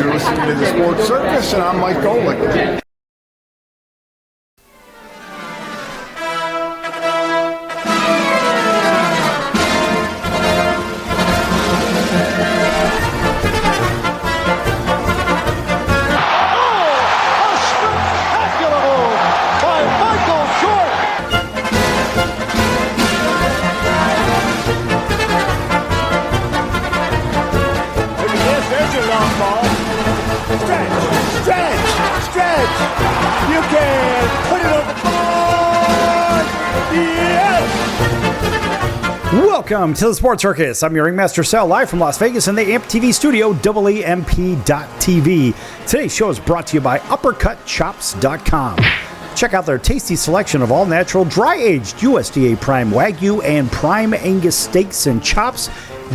You're listening to the Sports Circus, and I'm Mike Golick. You can put it on the board! Yes! Welcome to the Sports Circus. I'm your Ringmaster Sal, live from Las Vegas in the AMP TV studio, AMP.TV. Today's show is brought to you by UppercutChops.com. Check out their tasty selection of all-natural, dry-aged USDA Prime Wagyu and Prime Angus steaks and chops.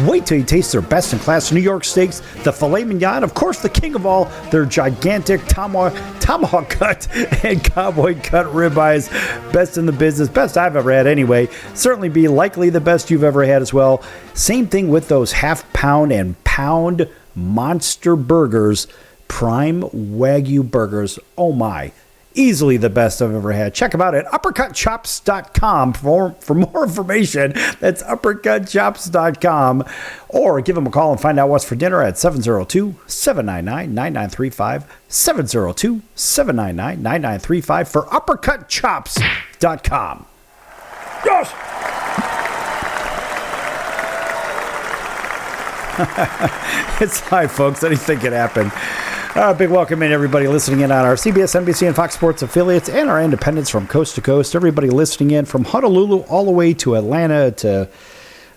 Wait till you taste their best-in-class New York steaks, the filet mignon, of course, the king of all, their gigantic tomahawk cut and cowboy cut ribeyes. Best in the business, best I've ever had anyway. Certainly be likely the best you've ever had as well. Same thing with those half-pound and pound monster burgers, Prime Wagyu burgers. Oh my. Easily the best I've ever had. Check them out at UppercutChops.com for more information. That's UppercutChops.com. Or give them a call and find out what's for dinner at 702-799-9935. 702-799-9935 for UppercutChops.com. Yes! It's live, folks. Anything can happen. Big welcome in everybody listening in on our CBS, NBC, and Fox Sports affiliates and our independents from coast to coast. Everybody listening in from Honolulu all the way to Atlanta to,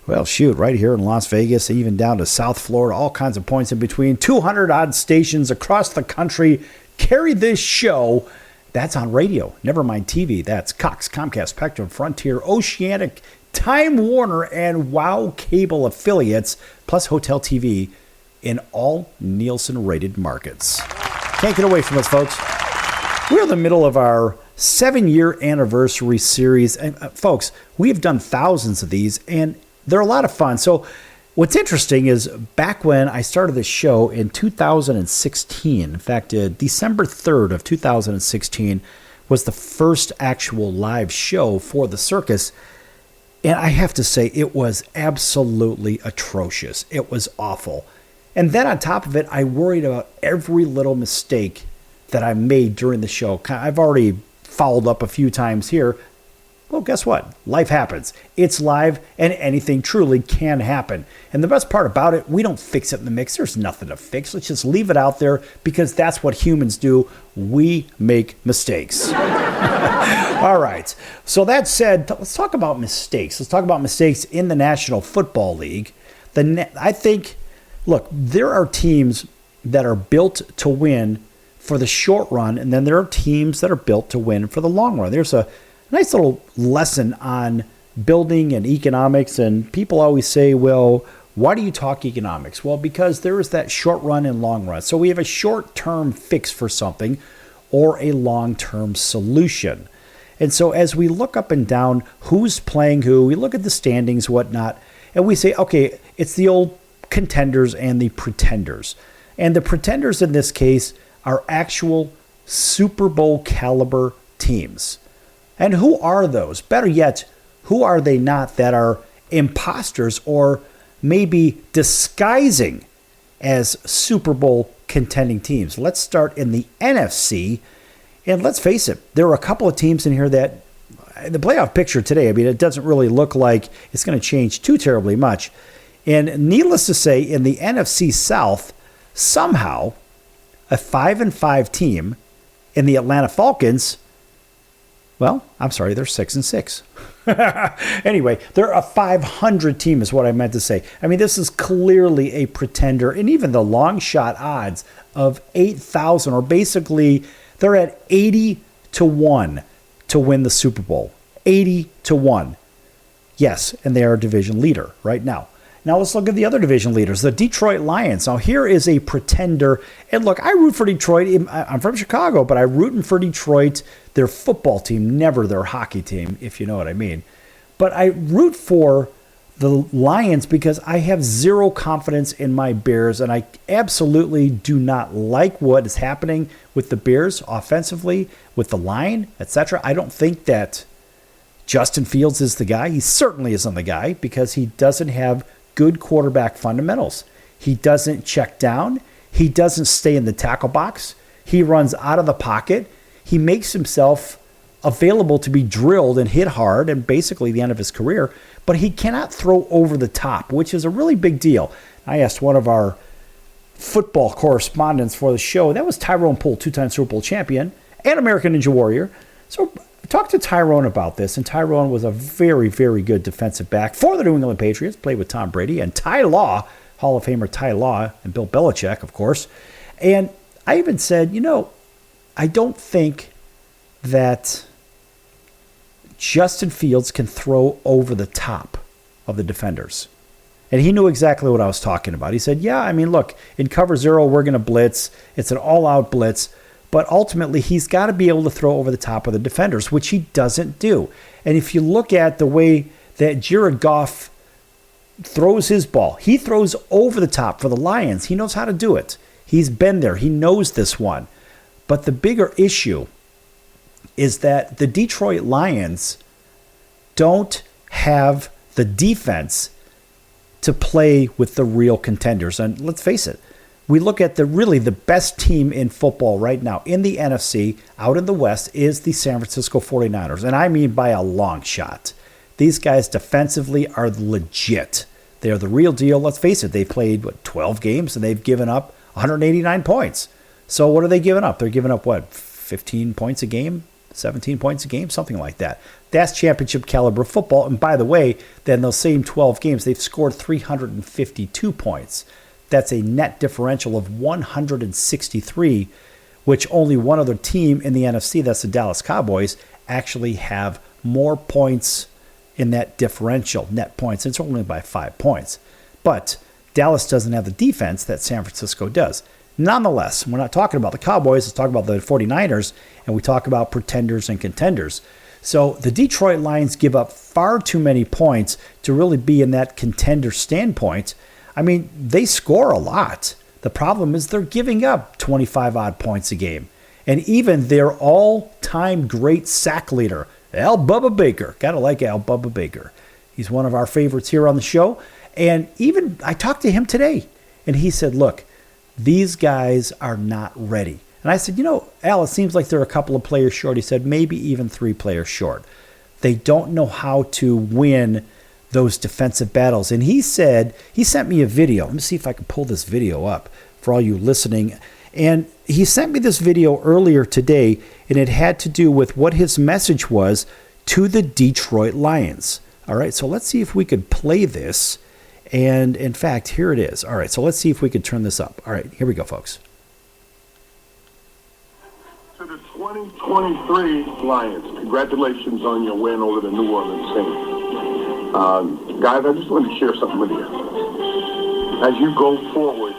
well, shoot, right here in Las Vegas, even down to South Florida, all kinds of points in between. 200-odd stations across the country carry this show. That's on radio. Never mind TV. That's Cox, Comcast, Spectrum, Frontier, Oceanic, Time Warner, and WOW Cable affiliates, plus Hotel TV in all Nielsen-rated markets. Can't get away from us, folks. We're in the middle of our 7-year anniversary series. And folks, we have done thousands of these, and they're a lot of fun. So what's interesting is back when I started this show in 2016, in fact, December 3rd of 2016 was the first actual live show for the circus. And I have to say, it was absolutely atrocious. It was awful. And then on top of it, I worried about every little mistake that I made during the show. I've already fouled up a few times here. Well, guess what? Life happens. It's live, and anything truly can happen. And the best part about it, we don't fix it in the mix. There's nothing to fix. Let's just leave it out there because that's what humans do. We make mistakes. All right. So that said, let's talk about mistakes. Let's talk about mistakes in the National Football League. I think... Look, there are teams that are built to win for the short run, and then there are teams that are built to win for the long run. There's a nice little lesson on building and economics, and people always say, well, why do you talk economics? Well, because there is that short run and long run. So we have a short-term fix for something or a long-term solution. And so as we look up and down who's playing who, we look at the standings, whatnot, and we say, okay, it's the old contenders and the pretenders. And the pretenders in this case are actual Super Bowl caliber teams. And who are those? Better yet, who are they not that are imposters or maybe disguising as Super Bowl contending teams? Let's start in the NFC. And let's face it, there are a couple of teams in here that the playoff picture today, I mean, it doesn't really look like it's going to change too terribly much. And needless to say, in the NFC South, somehow a 5-5 team in the Atlanta Falcons, well, I'm sorry, they're 6-6. Anyway, they're a 500 team is what I meant to say. I mean, this is clearly a pretender, and even the long shot odds of 8,000, or basically they're at 80-1 to win the Super Bowl. 80-1. Yes, and they are a division leader right now. Now let's look at the other division leaders, the Detroit Lions. Now here is a pretender. And look, I root for Detroit. I'm from Chicago, but I'm rooting for Detroit, their football team, never their hockey team, if you know what I mean. But I root for the Lions because I have zero confidence in my Bears, and I absolutely do not like what is happening with the Bears offensively, with the line, etc. I don't think that Justin Fields is the guy. He certainly isn't the guy because he doesn't have good quarterback fundamentals. He doesn't check down. He doesn't stay in the tackle box. He runs out of the pocket. He makes himself available to be drilled and hit hard and basically the end of his career, but he cannot throw over the top, which is a really big deal. I asked one of our football correspondents for the show. That was Tyrone Poole, two-time Super Bowl champion and American Ninja Warrior. So I talked to Tyrone about this, and Tyrone was a very, very good defensive back for the New England Patriots, played with Tom Brady and Ty Law, Hall of Famer Ty Law, and Bill Belichick, of course. And I even said, I don't think that Justin Fields can throw over the top of the defenders. And he knew exactly what I was talking about. He said, look, in cover zero, we're going to blitz. It's an all-out blitz. But ultimately, he's got to be able to throw over the top of the defenders, which he doesn't do. And if you look at the way that Jared Goff throws his ball, he throws over the top for the Lions. He knows how to do it. He's been there. He knows this one. But the bigger issue is that the Detroit Lions don't have the defense to play with the real contenders. And let's face it, we look at the best team in football right now in the NFC, out in the West, is the San Francisco 49ers. And I mean by a long shot. These guys defensively are legit. They're the real deal. Let's face it, they played, 12 games, and they've given up 189 points. So what are they giving up? They're giving up, 15 points a game? 17 points a game, something like that. That's championship caliber football. And by the way, then those same 12 games, they've scored 352 points. That's a net differential of 163, which only one other team in the NFC, that's the Dallas Cowboys, actually have more points in that differential, net points. It's only by 5 points. But Dallas doesn't have the defense that San Francisco does. Nonetheless, we're not talking about the Cowboys, let's talk about the 49ers, and we talk about pretenders and contenders. So the Detroit Lions give up far too many points to really be in that contender standpoint. I mean, they score a lot. The problem is they're giving up 25-odd points a game. And even their all-time great sack leader, Al Bubba Baker. Gotta like Al Bubba Baker. He's one of our favorites here on the show. And even I talked to him today, and he said, look, these guys are not ready. And I said, Al, it seems like they're a couple of players short. He said, maybe even 3 players short. They don't know how to win those defensive battles. And he said, he sent me a video. Let me see if I can pull this video up for all you listening. And he sent me this video earlier today, and it had to do with what his message was to the Detroit Lions. All right, so let's see if we could play this. And in fact, here it is. All right, so let's see if we can turn this up. All right, here we go, folks. To the 2023 Lions, congratulations on your win over the New Orleans Saints. Guys, I just wanted to share something with you. As you go forward,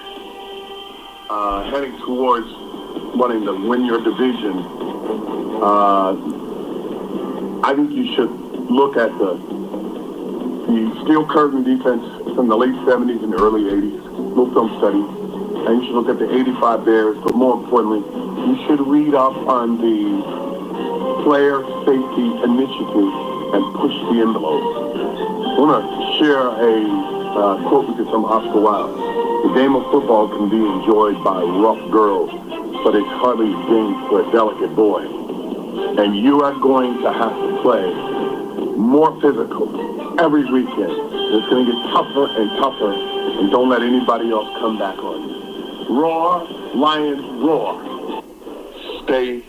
heading towards wanting to win your division, I think you should look at the steel curtain defense from the late 70s and early 80s, little film study, and you should look at the 85 Bears, but more importantly, you should read up on the player safety initiative and push the envelope. I want to share a quote with you from Oscar Wilde. The game of football can be enjoyed by rough girls, but it's hardly a game for a delicate boy. And you are going to have to play more physical every weekend. It's going to get tougher and tougher, and don't let anybody else come back on you. Roar, Lions, roar. Stay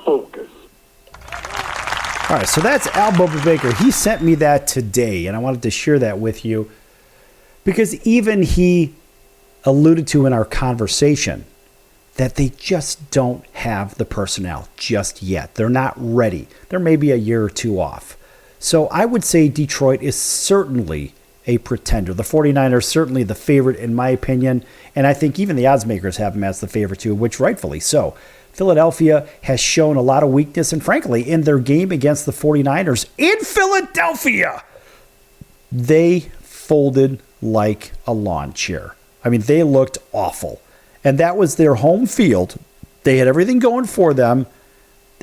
focused. All right, so that's Al Bubba Baker. He sent me that today, and I wanted to share that with you because even he alluded to in our conversation that they just don't have the personnel just yet. They're not ready. They're maybe a year or two off. So I would say Detroit is certainly a pretender. The 49ers certainly the favorite in my opinion, and I think even the odds makers have them as the favorite too, which rightfully so. Philadelphia has shown a lot of weakness, and frankly, in their game against the 49ers in Philadelphia, they folded like a lawn chair. I mean, they looked awful. And that was their home field. They had everything going for them.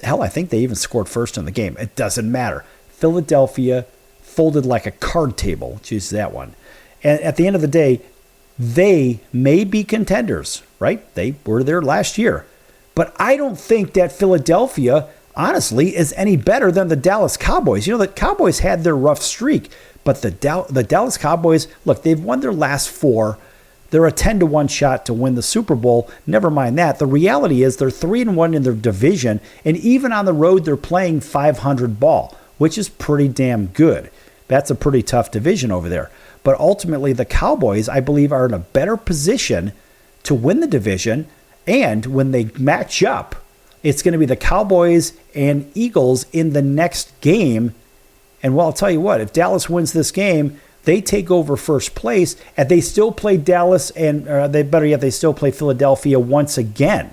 Hell, I think they even scored first in the game. It doesn't matter. Philadelphia folded like a card table. Choose that one. And at the end of the day, they may be contenders, right? They were there last year. But I don't think that Philadelphia, honestly, is any better than the Dallas Cowboys. You know, the Cowboys had their rough streak, but the Dallas Cowboys, look, they've won their last 4. They're a 10-1 shot to win the Super Bowl. Never mind that. The reality is they're 3-1 in their division, and even on the road, they're playing .500 ball, which is pretty damn good. That's a pretty tough division over there. But ultimately, the Cowboys, I believe, are in a better position to win the division. And when they match up, it's going to be the Cowboys and Eagles in the next game. And well, I'll tell you what, if Dallas wins this game, they take over first place, and they still play Dallas, and they still play Philadelphia once again.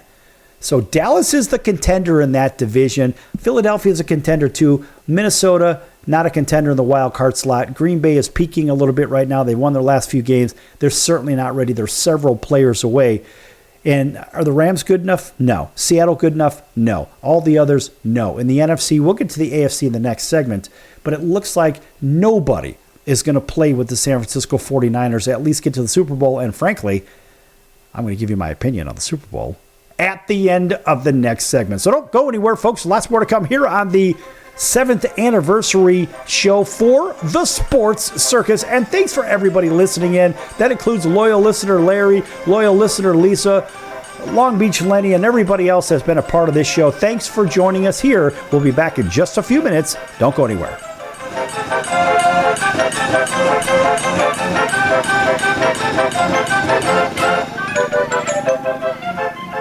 So Dallas is the contender in that division. Philadelphia is a contender too. Minnesota, not a contender in the wild card slot. Green Bay is peaking a little bit right now. They won their last few games. They're certainly not ready. They're several players away. And are the Rams good enough? No. Seattle good enough? No. All the others? No. In the NFC, we'll get to the AFC in the next segment, but it looks like nobody is going to play with the San Francisco 49ers, at least get to the Super Bowl. And frankly, I'm going to give you my opinion on the Super Bowl at the end of the next segment. So don't go anywhere, folks. Lots more to come here on the 7th anniversary show for the Sports Circus. And thanks for everybody listening in. That includes loyal listener Larry, loyal listener Lisa, Long Beach Lenny, and everybody else that's been a part of this show. Thanks for joining us here. We'll be back in just a few minutes. Don't go anywhere.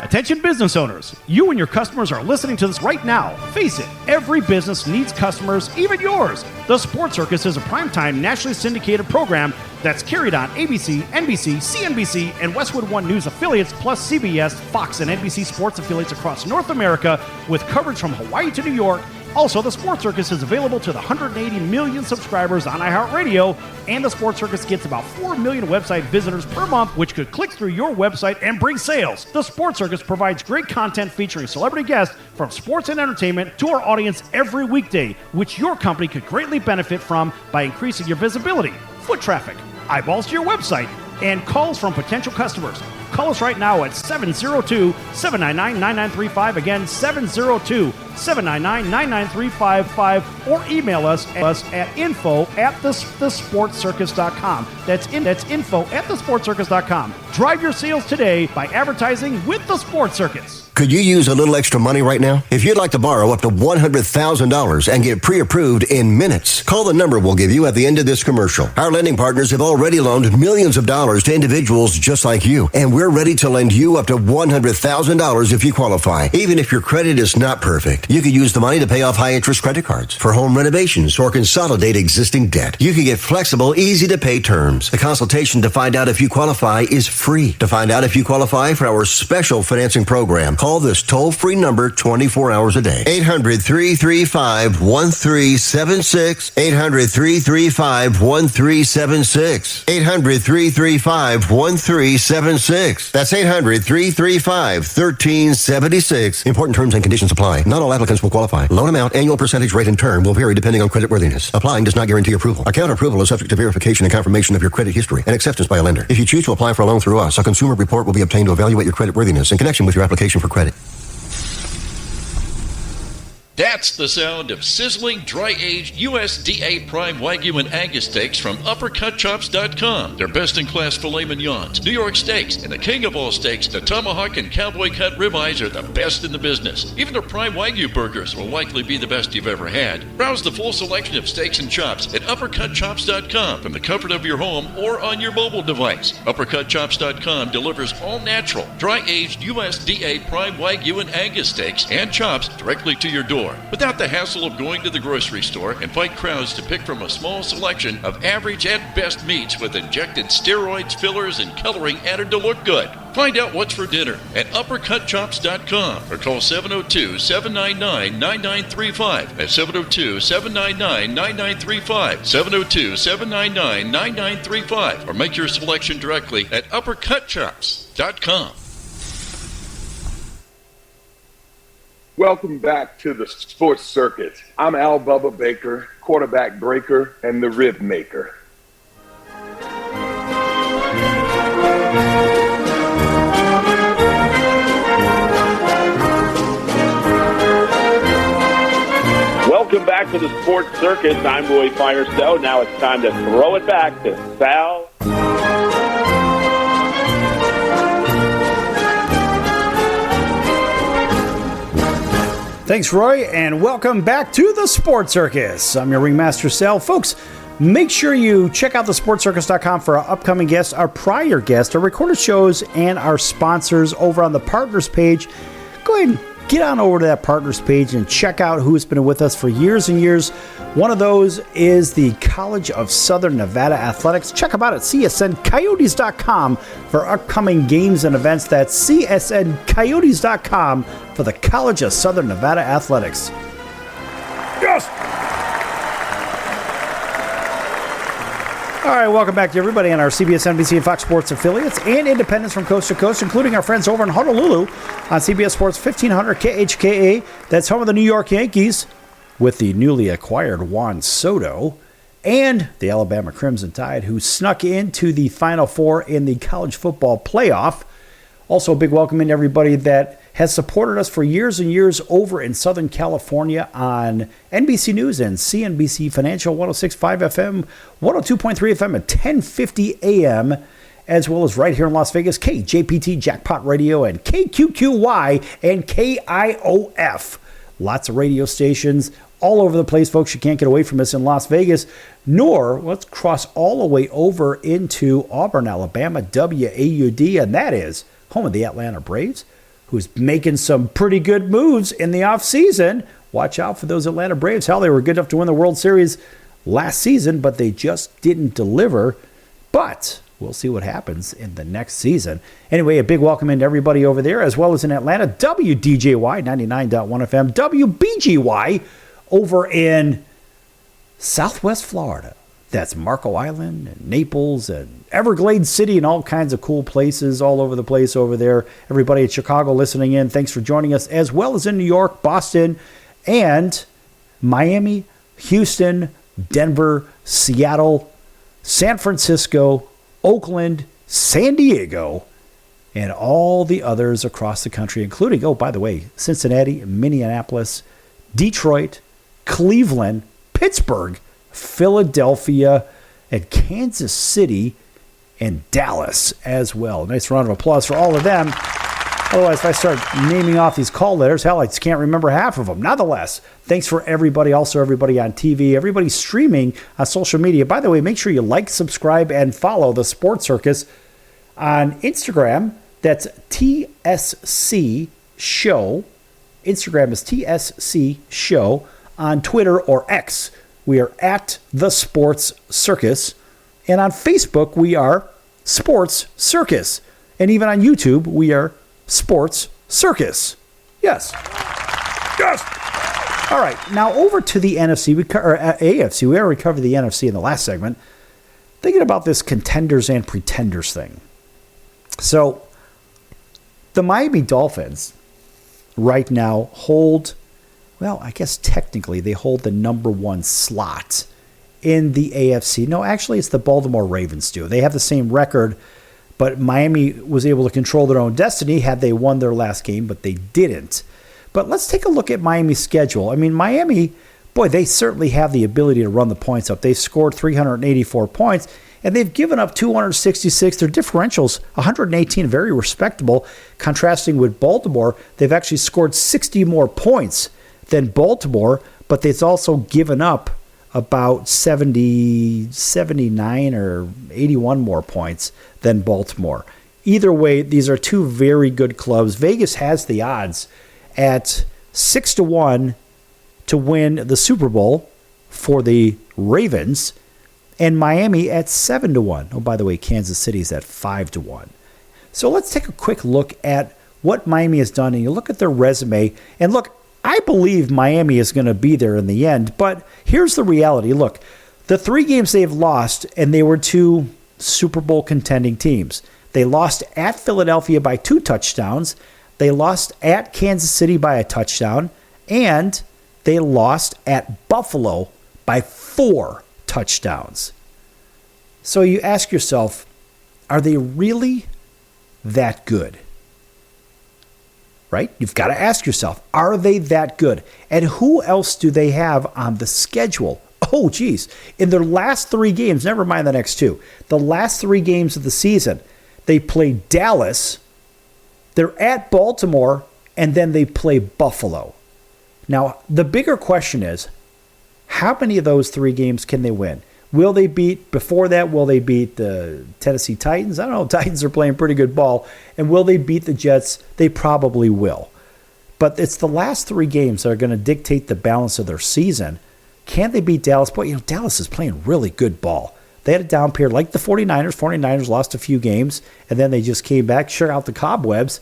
Attention business owners, you and your customers are listening to this right now. Face it, every business needs customers, even yours. The Sports Circus is a primetime nationally syndicated program that's carried on ABC, NBC, CNBC, and Westwood One News affiliates, plus CBS, Fox, and NBC sports affiliates across North America, with coverage from Hawaii to New York. Also, the Sports Circus is available to the 180 million subscribers on iHeartRadio, and the Sports Circus gets about 4 million website visitors per month, which could click through your website and bring sales. The Sports Circus provides great content featuring celebrity guests from sports and entertainment to our audience every weekday, which your company could greatly benefit from by increasing your visibility, foot traffic, eyeballs to your website, and calls from potential customers. Call us right now at 702-799-9935. Again, 702-799-9935, or email us at info@thesportscircus.com. That's info@thesportscircus.com. Drive your sales today by advertising with the Sports Circus. Could you use a little extra money right now? If you'd like to borrow up to $100,000 and get pre-approved in minutes, call the number we'll give you at the end of this commercial. Our lending partners have already loaned millions of dollars to individuals just like you, and we're ready to lend you up to $100,000 if you qualify. Even if your credit is not perfect, you could use the money to pay off high-interest credit cards, for home renovations, or consolidate existing debt. You can get flexible, easy-to-pay terms. The consultation to find out if you qualify is free. To find out if you qualify for our special financing program, call this toll-free number 24 hours a day. 800-335-1376. 800-335-1376. 800-335-1376. That's 800-335-1376. Important terms and conditions apply. Not all applicants will qualify. Loan amount, annual percentage rate, and term will vary depending on creditworthiness. Applying does not guarantee approval. Account approval is subject to verification and confirmation of your credit history and acceptance by a lender. If you choose to apply for a loan through us, a consumer report will be obtained to evaluate your creditworthiness in connection with your application for credit. That's the sound of sizzling, dry-aged USDA Prime Wagyu and Angus steaks from UppercutChops.com. Their best-in-class filet mignons, New York steaks, and the king of all steaks, the tomahawk and cowboy cut ribeyes are the best in the business. Even their Prime Wagyu burgers will likely be the best you've ever had. Browse the full selection of steaks and chops at UppercutChops.com from the comfort of your home or on your mobile device. UppercutChops.com delivers all-natural, dry-aged USDA Prime Wagyu and Angus steaks and chops directly to your door. floor without the hassle of going to the grocery store and fight crowds to pick from a small selection of average at best meats with injected steroids, fillers, and coloring added to look good. Find out what's for dinner at uppercutchops.com or call 702-799-9935. That's 702-799-9935. 702-799-9935. Or make your selection directly at uppercutchops.com. Welcome back to the Sports Circus. I'm Al Bubba Baker, quarterback breaker and the rib maker. Welcome back to the Sports Circus. I'm Roy Firestone. Now it's time to throw it back to Sal. Thanks, Roy, and welcome back to the Sports Circus. I'm your Ringmaster Sal. Folks, make sure you check out thesportscircus.com for our upcoming guests, our prior guests, our recorded shows, and our sponsors over on the Partners page. Go ahead and get on over to that Partners page and check out who's been with us for years and years. One of those is the College of Southern Nevada Athletics. Check them out at csncoyotes.com for upcoming games and events. That's csncoyotes.com for the College of Southern Nevada Athletics. Yes! All right, welcome back to everybody on our CBS, NBC, and Fox Sports affiliates and independents from coast to coast, including our friends over in Honolulu on CBS Sports 1500 KHKA. That's home of the New York Yankees with the newly acquired Juan Soto and the Alabama Crimson Tide, who snuck into the Final Four in the college football playoff. Also, a big welcome in everybody that has supported us for years and years over in Southern California on NBC News and CNBC Financial, 106.5 FM, 102.3 FM, and 1050 AM, as well as right here in Las Vegas, KJPT Jackpot Radio and KQQY and KIOF. Lots of radio stations all over the place, folks. You can't get away from us in Las Vegas, nor let's cross all the way over into Auburn, Alabama, WAUD, and that is home of the Atlanta Braves, who's making some pretty good moves in the offseason. Watch out for those Atlanta Braves. Hell, they were good enough to win the World Series last season, but they just didn't deliver. But we'll see what happens in the next season. Anyway, a big welcome in to everybody over there, as well as in Atlanta, WDJY 99.1 FM, WBGY over in Southwest Florida. That's Marco Island and Naples and Everglades City and all kinds of cool places all over the place over there. Everybody at Chicago listening in, thanks for joining us, as well as in New York, Boston, and Miami, Houston, Denver, Seattle, San Francisco, Oakland, San Diego, and all the others across the country, including, oh, by the way, Cincinnati, Minneapolis, Detroit, Cleveland, Pittsburgh, Philadelphia, and Kansas City, and Dallas as well. Nice round of applause for all of them. Otherwise, if I start naming off these call letters, hell, I just can't remember half of them. Nonetheless, thanks for everybody, also everybody on TV, everybody streaming on social media. By the way, make sure you like, subscribe, and follow the Sports Circus on Instagram. That's TSC Show. Instagram is TSC Show. On Twitter or X, we are at The Sports Circus. And on Facebook, we are Sports Circus. And even on YouTube, we are Sports Circus. Yes. Yes. All right. Now over to the NFC, or AFC. We already covered the NFC in the last segment. Thinking about this contenders and pretenders thing. So the Miami Dolphins right now hold, well, I guess technically they hold the number one slot in the AFC. No, actually it's the Baltimore Ravens do. They have the same record, but Miami was able to control their own destiny had they won their last game, but they didn't. But let's take a look at Miami's schedule. I mean, Miami, boy, they certainly have the ability to run the points up. They've scored 384 points, and they've given up 266. Their differential's 118, very respectable. Contrasting with Baltimore, they've actually scored 60 more points than Baltimore, but they've also given up about 79 or 81 more points than Baltimore. Either way, these are two very good clubs. Vegas has the odds at 6-1 to win the Super Bowl for the Ravens, and Miami at 7-1. Oh, by the way, Kansas City's at 5-1. So let's take a quick look at what Miami has done, and you look at their resume, and look, I believe Miami is going to be there in the end, but here's the reality. Look, the 3 games they've lost, and they were to Super Bowl contending teams. They lost at Philadelphia by 2 touchdowns. They lost at Kansas City by a touchdown. And they lost at Buffalo by 4 touchdowns. So you ask yourself, are they really that good? Right? You've got to ask yourself, are they that good? And who else do they have on the schedule? Oh, geez. In their last 3 games, never mind the next 2, the last 3 games of the season, they play Dallas, they're at Baltimore, and then they play Buffalo. Now, the bigger question is, how many of those 3 games can they win? Will they beat the Tennessee Titans? I don't know. Titans are playing pretty good ball. And will they beat the Jets? They probably will. But it's the last 3 games that are going to dictate the balance of their season. Can they beat Dallas? Boy, Dallas is playing really good ball. They had a down period like the 49ers. 49ers lost a few games, and then they just came back, shook out the cobwebs.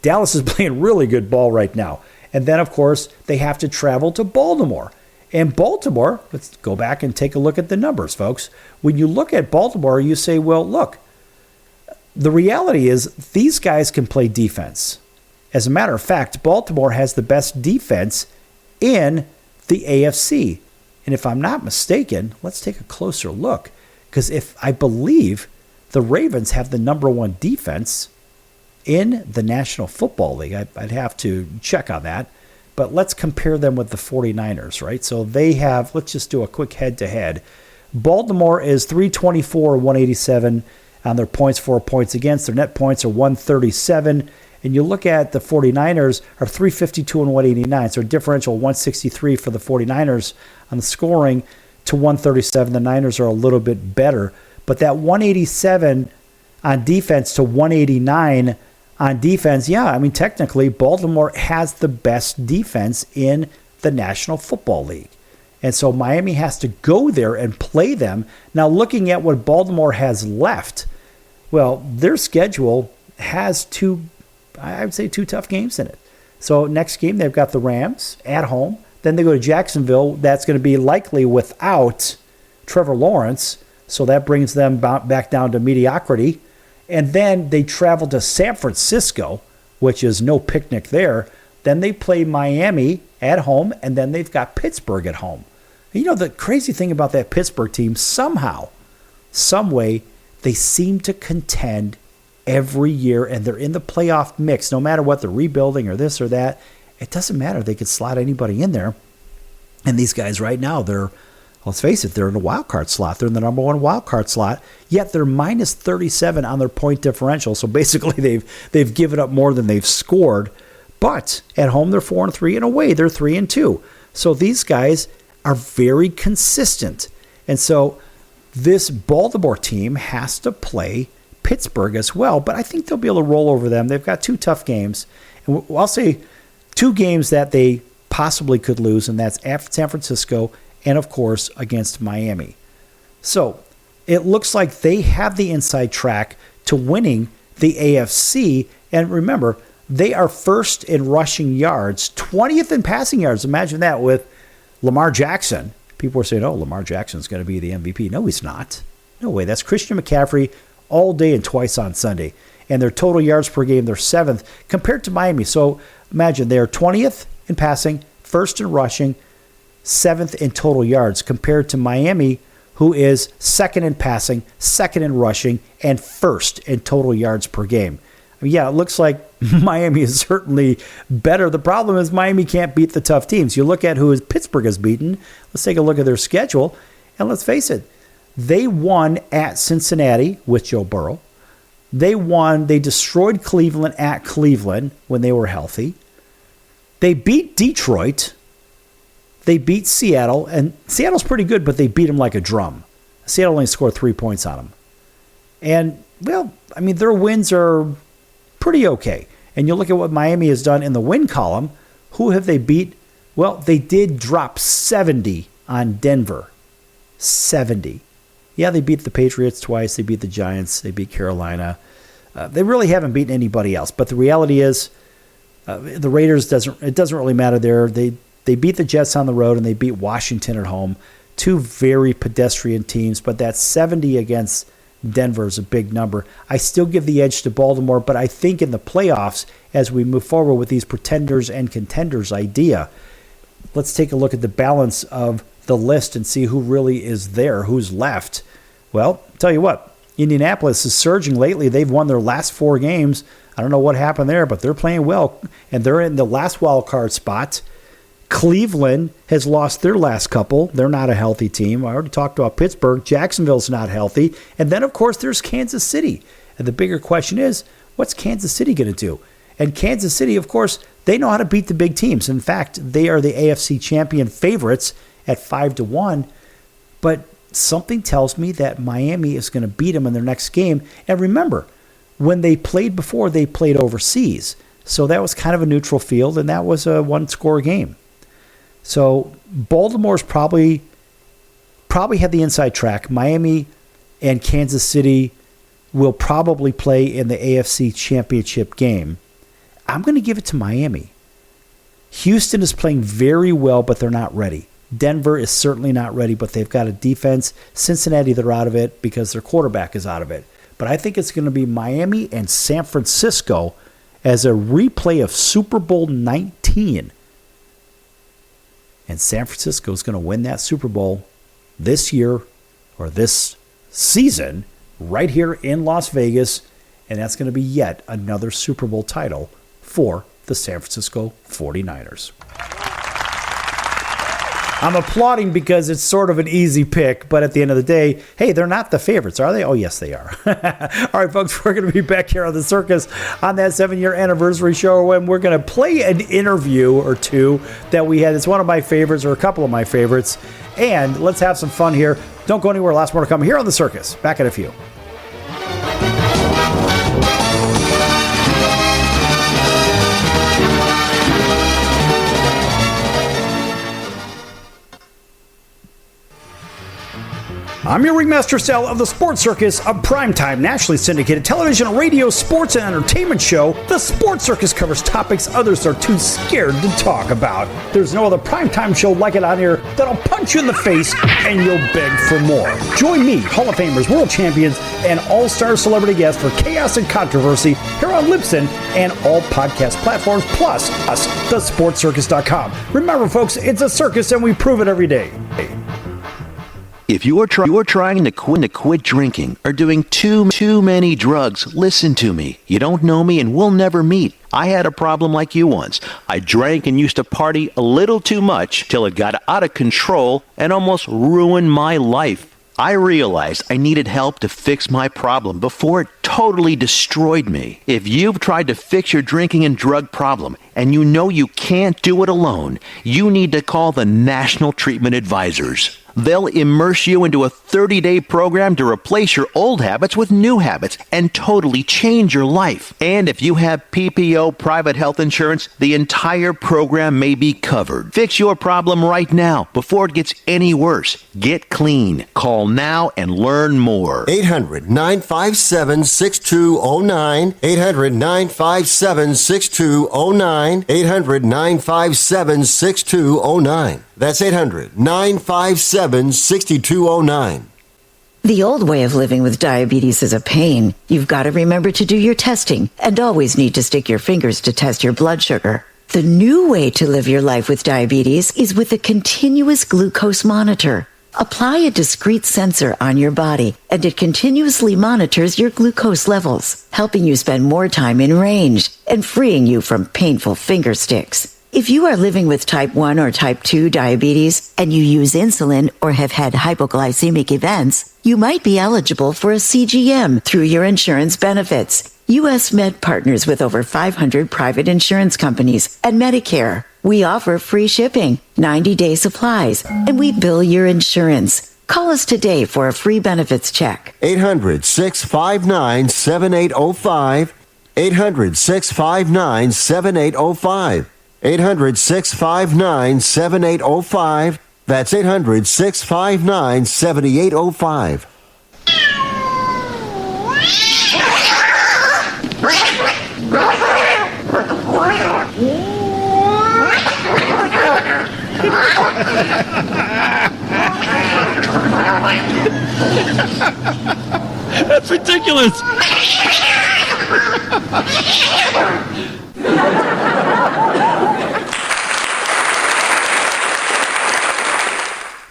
Dallas is playing really good ball right now. And then, of course, they have to travel to Baltimore. And Baltimore, let's go back and take a look at the numbers, folks. When you look at Baltimore, you say, well, look, the reality is these guys can play defense. As a matter of fact, Baltimore has the best defense in the AFC. And if I'm not mistaken, let's take a closer look. Because I believe the Ravens have the number 1 defense in the National Football League. I'd have to check on that. But let's compare them with the 49ers, right? So they have, let's just do a quick head-to-head. Baltimore is 324 and 187 on their points, 4 points against. Their net points are 137. And you look at the 49ers are 352 and 189. So a differential 163 for the 49ers on the scoring to 137. The Niners are a little bit better. But that 187 on defense to 189 on defense, technically, Baltimore has the best defense in the National Football League. And so Miami has to go there and play them. Now, looking at what Baltimore has left, well, their schedule has 2 tough games in it. So next game, they've got the Rams at home. Then they go to Jacksonville. That's going to be likely without Trevor Lawrence. So that brings them back down to mediocrity. And then they travel to San Francisco, which is no picnic there. Then they play Miami at home, and then they've got Pittsburgh at home. The crazy thing about that Pittsburgh team, somehow, some way, they seem to contend every year, and they're in the playoff mix, no matter what, they're rebuilding or this or that. It doesn't matter. They could slot anybody in there. And these guys right now, let's face it, they're in a wild card slot. They're in the number 1 wild card slot, yet they're minus 37 on their point differential. So basically, they've given up more than they've scored. But at home, they're 4-3, and away, they're 3-2. So these guys are very consistent. And so this Baltimore team has to play Pittsburgh as well, but I think they'll be able to roll over them. They've got 2 tough games. And I'll say 2 games that they possibly could lose, and that's at San Francisco and, of course, against Miami. So it looks like they have the inside track to winning the AFC. And remember, they are first in rushing yards, 20th in passing yards. Imagine that with Lamar Jackson. People are saying, Lamar Jackson's going to be the MVP. No, he's not. No way. That's Christian McCaffrey all day and twice on Sunday. And their total yards per game, they're 7th compared to Miami. So imagine they're 20th in passing, first in rushing, 7th in total yards compared to Miami, who is 2nd in passing, 2nd in rushing, and 1st in total yards per game. It looks like Miami is certainly better. The problem is Miami can't beat the tough teams. You look at who Pittsburgh has beaten. Let's take a look at their schedule. And let's face it, they won at Cincinnati with Joe Burrow. They destroyed Cleveland at Cleveland when they were healthy. They beat Detroit. They beat Seattle, and Seattle's pretty good, but they beat them like a drum. Seattle only scored 3 points on them. And, their wins are pretty okay. And you look at what Miami has done in the win column. Who have they beat? Well, they did drop 70 on Denver. 70. Yeah, they beat the Patriots twice. They beat the Giants. They beat Carolina. They really haven't beaten anybody else. But the reality is, the Raiders it doesn't really matter there. They beat the Jets on the road and they beat Washington at home. Two very pedestrian teams, but that 70 against Denver is a big number. I still give the edge to Baltimore, but I think in the playoffs, as we move forward with these pretenders and contenders idea, let's take a look at the balance of the list and see who really is there, who's left. Well, tell you what, Indianapolis is surging lately. They've won their last 4 games. I don't know what happened there, but they're playing well, and they're in the last wild card spot. Cleveland has lost their last couple. They're not a healthy team. I already talked about Pittsburgh. Jacksonville's not healthy. And then, of course, there's Kansas City. And the bigger question is, what's Kansas City going to do? And Kansas City, of course, they know how to beat the big teams. In fact, they are the AFC champion favorites at 5-1. But something tells me that Miami is going to beat them in their next game. And remember, when they played before, they played overseas. So that was kind of a neutral field, and that was a one-score game. So Baltimore's probably had the inside track. Miami and Kansas City will probably play in the AFC Championship game. I'm going to give it to Miami. Houston is playing very well, but they're not ready. Denver is certainly not ready, but they've got a defense. Cincinnati, they're out of it because their quarterback is out of it. But I think it's going to be Miami and San Francisco as a replay of Super Bowl 19. And San Francisco is going to win that Super Bowl this year or this season right here in Las Vegas. And that's going to be yet another Super Bowl title for the San Francisco 49ers. I'm applauding because it's sort of an easy pick, but at the end of the day, hey, they're not the favorites, are they? Oh, yes, they are. All right, folks, we're going to be back here on the Circus on that 7-year anniversary show when we're going to play an interview or two that we had. It's one of my favorites or a couple of my favorites, and let's have some fun here. Don't go anywhere. Lots more to come here on the Circus. Back in a few. I'm your Ringmaster Sal of the Sports Circus, a primetime, nationally syndicated television, radio, sports, and entertainment show. The Sports Circus covers topics others are too scared to talk about. There's no other primetime show like it on here that'll punch you in the face and you'll beg for more. Join me, Hall of Famers, world champions, and all-star celebrity guests for chaos and controversy here on Libsyn and all podcast platforms, plus us, thesportscircus.com. Remember, folks, it's a circus and we prove it every day. If you're trying to quit drinking or doing too many drugs, listen to me. You don't know me and we'll never meet. I had a problem like you once. I drank and used to party a little too much till it got out of control and almost ruined my life. I realized I needed help to fix my problem before it totally destroyed me. If you've tried to fix your drinking and drug problem and you know you can't do it alone, you need to call the National Treatment Advisors. They'll immerse you into a 30-day program to replace your old habits with new habits and totally change your life. And if you have PPO private health insurance, the entire program may be covered. Fix your problem right now before it gets any worse. Get clean. Call now and learn more. 800-957-6209. 800-957-6209. 800-957-6209. That's 800-957-6209. The old way of living with diabetes is a pain. You've got to remember to do your testing and always need to stick your fingers to test your blood sugar. The new way to live your life with diabetes is with a continuous glucose monitor. Apply a discrete sensor on your body, and it continuously monitors your glucose levels, helping you spend more time in range and freeing you from painful finger sticks. If you are living with type 1 or type 2 diabetes and you use insulin or have had hypoglycemic events, you might be eligible for a CGM through your insurance benefits. U.S. Med partners with over 500 private insurance companies and Medicare. We offer free shipping, 90-day supplies, and we bill your insurance. Call us today for a free benefits check. 800-659-7805. 800-659-7805. 800-659-7805. That's 800-659-7805. That's ridiculous.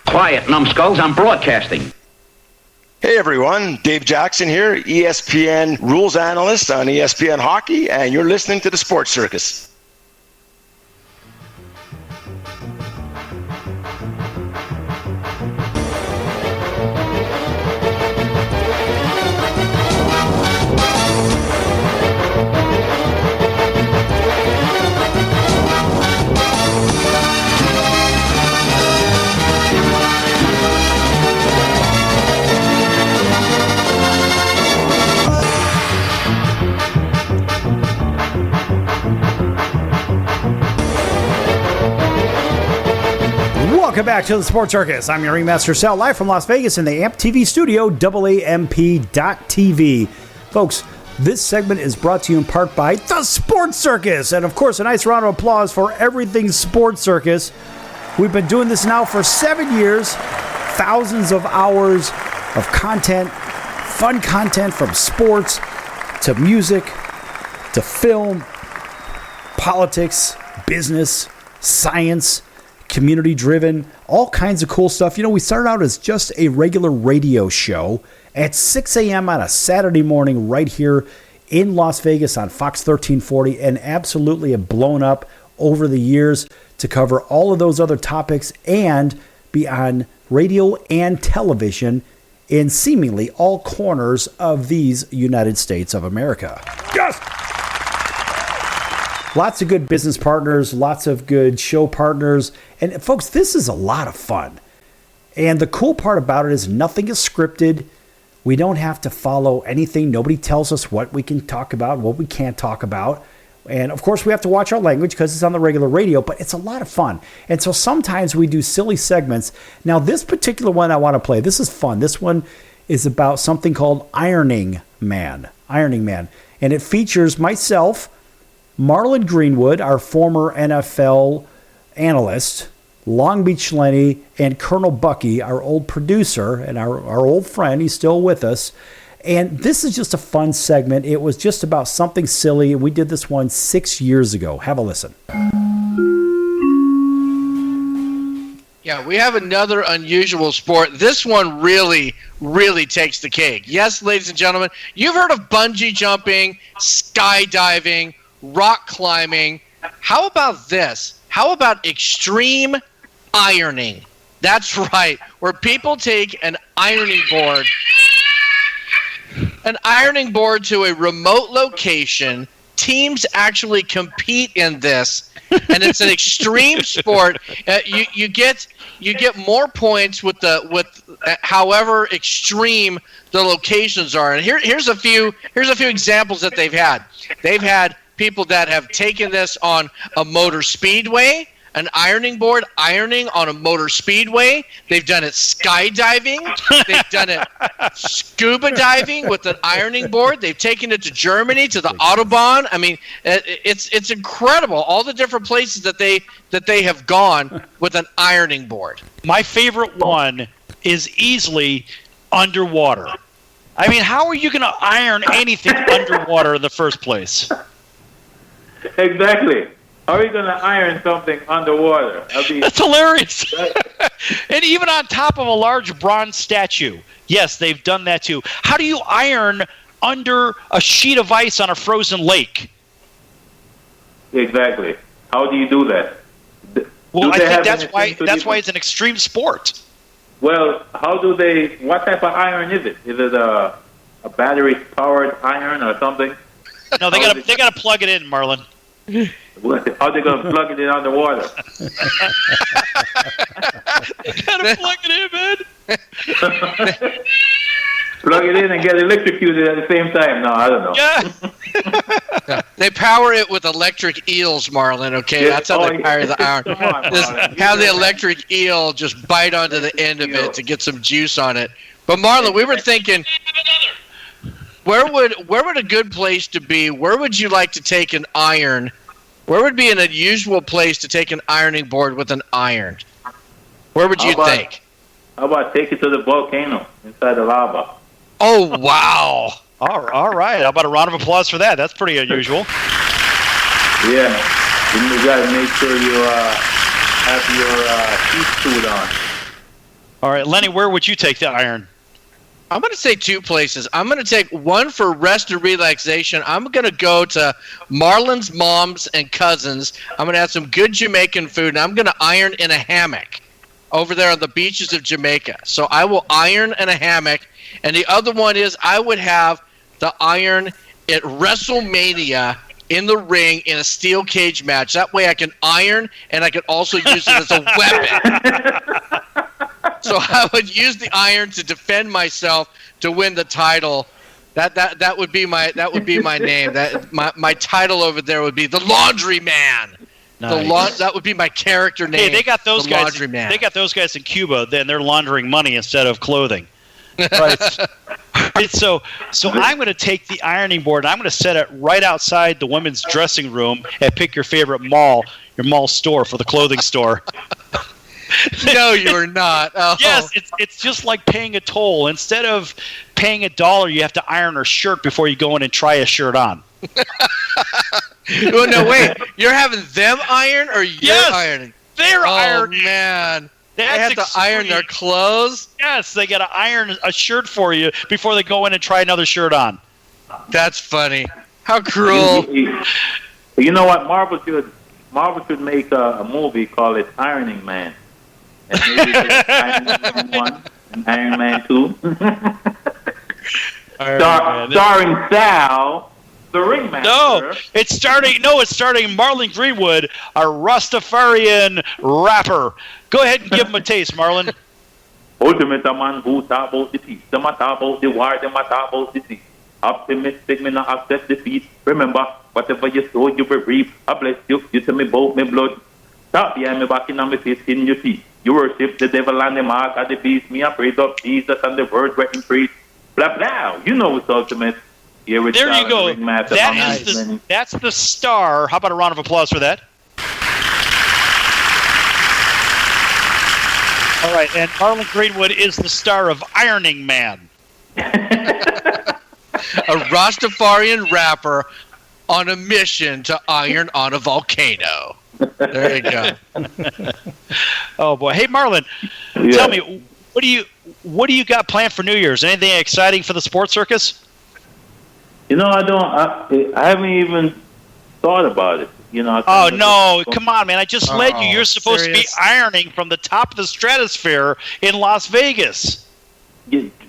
Quiet, numbskulls, I'm broadcasting. Hey everyone, Dave Jackson here, ESPN rules analyst on ESPN Hockey, and you're listening to the Sports Circus. Welcome back to the Sports Circus. I'm your Ringmaster Sal, live from Las Vegas in the AMP TV studio, AAMP.TV. Folks, this segment is brought to you in part by the Sports Circus. And of course, a nice round of applause for everything Sports Circus. We've been doing this now for 7 years. Thousands of hours of content, fun content from sports to music to film, politics, business, science, community-driven, all kinds of cool stuff. You know, we started out as just a regular radio show at 6 a.m. on a Saturday morning right here in Las Vegas on Fox 1340, and absolutely have blown up over the years to cover all of those other topics and be on radio and television in seemingly all corners of these United States of America. Yes! Lots of good business partners, lots of good show partners. And folks, this is a lot of fun. And the cool part about it is nothing is scripted. We don't have to follow anything. Nobody tells us what we can talk about, what we can't talk about. And of course, we have to watch our language because it's on the regular radio, but it's a lot of fun. And so sometimes we do silly segments. Now, this particular one I want to play, this is fun. This one is about something called Ironing Man. Ironing Man. And it features myself, Marlon Greenwood, our former NFL analyst, Long Beach Lenny, and Colonel Bucky, our old producer and our old friend. He's still with us. And this is just a fun segment. It was just about something silly. We did this one 6 years ago. Have a listen. Yeah, we have another unusual sport. This one really, really takes the cake. Yes, ladies and gentlemen, you've heard of bungee jumping, skydiving, rock climbing. How about this? How about extreme ironing? That's right, where people take an ironing board to a remote location. Teams actually compete in this, and it's an extreme sport. You get more points with however extreme the locations are. And here's a few examples that they've had. They've had people that have taken this on a motor speedway, an ironing board ironing on a motor speedway. They've done it skydiving. They've done it scuba diving with an ironing board. They've taken it to Germany, to the Autobahn. I mean, it's incredible, all the different places that they have gone with an ironing board. My favorite one is easily underwater. I mean, how are you going to iron anything underwater in the first place? Exactly. How are you going to iron something underwater? That's hilarious. And even on top of a large bronze statue. Yes, they've done that too. How do you iron under a sheet of ice on a frozen lake? Exactly. How do you do that? Well, I think that's why it's an extreme sport. Well, what type of iron is it? Is it a battery-powered iron or something? No, they got to plug it in, Marlon. How are they going to plug it in underwater? They got to plug it in, man. Plug it in and get electrocuted at the same time. No, I don't know. Yeah. They power it with electric eels, Marlon, okay? Yeah. That's how they power the iron. Come on, Marlon. Have the electric eel just bite onto the end of it to get some juice on it. But Marlon, we were thinking, where would a good place to be? Where would you like to take an iron? Where would be an unusual place to take an ironing board with an iron? Where would you think? How about take it to the volcano inside the lava? Oh, wow. All right. How about a round of applause for that? That's pretty unusual. Yeah. Then you got to make sure you have your heat suit on. All right, Lenny, where would you take the iron? I'm going to say two places. I'm going to take one for rest and relaxation. I'm going to go to Marlon's mom's and cousins. I'm going to have some good Jamaican food, and I'm going to iron in a hammock over there on the beaches of Jamaica. So I will iron in a hammock. And the other one is I would have the iron at WrestleMania in the ring in a steel cage match. That way I can iron and I can also use it as a weapon. So I would use the iron to defend myself to win the title. That would be my name. That my title over there would be the Laundry Man. Nice. That would be my character name. Hey, they got those guys. Laundry Man. They got those guys in Cuba. Then they're laundering money instead of clothing. Right. Right. So I'm going to take the ironing board and I'm going to set it right outside the women's dressing room and pick your favorite mall, your mall store for the clothing store. No, you're not. Oh. Yes, it's just like paying a toll. Instead of paying $1, you have to iron a shirt before you go in and try a shirt on. Oh, no, wait. You're having them iron or you're ironing? They're ironing. Oh, man. They That's have to iron their clothes? Yes, they got to iron a shirt for you before they go in and try another shirt on. That's funny. How cruel. You know what? Marvel should make a movie called it Ironing Man. And maybe Iron Man 1 and Iron Man 2. Starring Sal, the Ringmaster. No, it's starting Marlon Greenwood, a Rastafarian rapper. Go ahead and give him a taste, Marlon. Ultimate man who talk about the peace. Them a talk about the war, them a talk about the sea. Optimistic, me not accept defeat. Remember, whatever you sow, you will reap. I bless you, you tell me both me blood. Stop behind me back in my face, in your feet. You worship the devil and the mark of the beast. Me, I praise up Jesus and the word written priest. Blah, blah. You know it's ultimate. Here with there you go. Ringmaster. That's the star. How about a round of applause for that? All right, and Marlon Greenwood is the star of Ironing Man. A Rastafarian rapper on a mission to iron on a volcano. There you go. Oh boy! Hey, Marlon, tell me, what do you got planned for New Year's? Anything exciting for the Sports Circus? You know, I haven't even thought about it. You know. Oh no! Come on, man! I just led you. You're supposed to be ironing from the top of the stratosphere in Las Vegas.